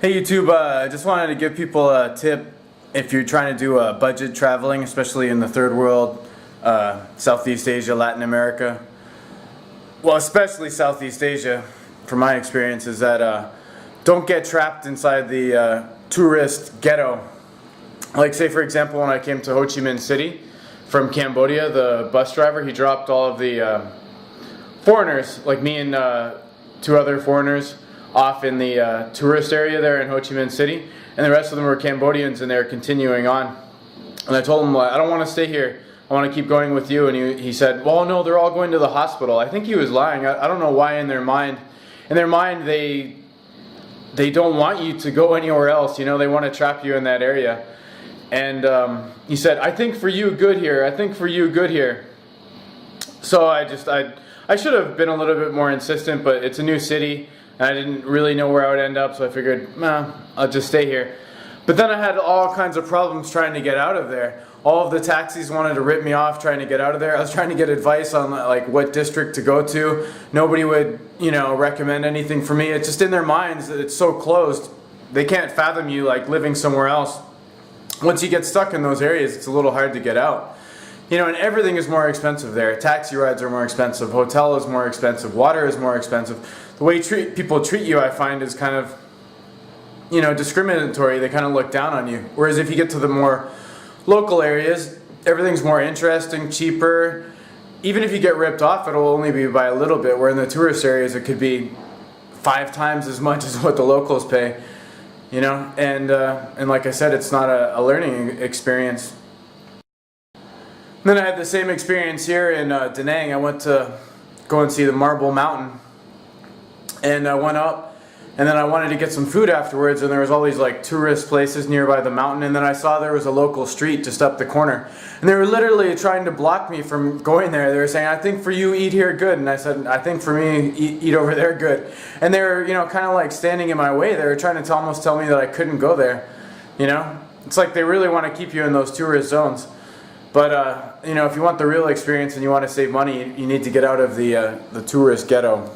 Hey YouTube, I just wanted to give people a tip if you're trying to do budget traveling, especially in the third world, Southeast Asia, Latin America. Well, especially Southeast Asia, from my experience, is that don't get trapped inside the tourist ghetto. Like say for example, when I came to Ho Chi Minh City from Cambodia, the bus driver, he dropped all of the foreigners, like me and two other foreigners, off in the tourist area there in Ho Chi Minh City, and the rest of them were Cambodians, and they're continuing on. And I told him, I don't want to stay here, I want to keep going with you. And he said, well, no, they're all going to the hospital. I think he was lying. I don't know why in their mind they don't want you to go anywhere else. You know, they want to trap you in that area. And he said, I think for you good here, I think for you good here. So I should have been a little bit more insistent, but it's a new city, and I didn't really know where I would end up, so I figured, nah, I'll just stay here. But then I had all kinds of problems trying to get out of there. All of the taxis wanted to rip me off trying to get out of there. I was trying to get advice on like what district to go to. Nobody would, you know, recommend anything for me. It's just in their minds that it's so closed. They can't fathom you like living somewhere else. Once you get stuck in those areas, it's a little hard to get out. You know, and everything is more expensive there. Taxi rides are more expensive. Hotel is more expensive. Water is more expensive. The way people treat you, I find, is kind of, you know, discriminatory. They kind of look down on you. Whereas if you get to the more local areas, everything's more interesting, cheaper. Even if you get ripped off, it'll only be by a little bit. Where in the tourist areas, it could be 5 times as much as what the locals pay. You know, and like I said, it's not a learning experience. And then I had the same experience here in Da Nang. I went to go and see the Marble Mountain, and I went up, and then I wanted to get some food afterwards, and there was all these like tourist places nearby the mountain, and then I saw there was a local street just up the corner, and they were literally trying to block me from going there. They were saying, I think for you, eat here good, and I said, I think for me, eat over there good. And they were, you know, kind of like standing in my way. They were trying to almost tell me that I couldn't go there, you know? It's like they really want to keep you in those tourist zones. But, you know, if you want the real experience and you want to save money, you need to get out of the tourist ghetto.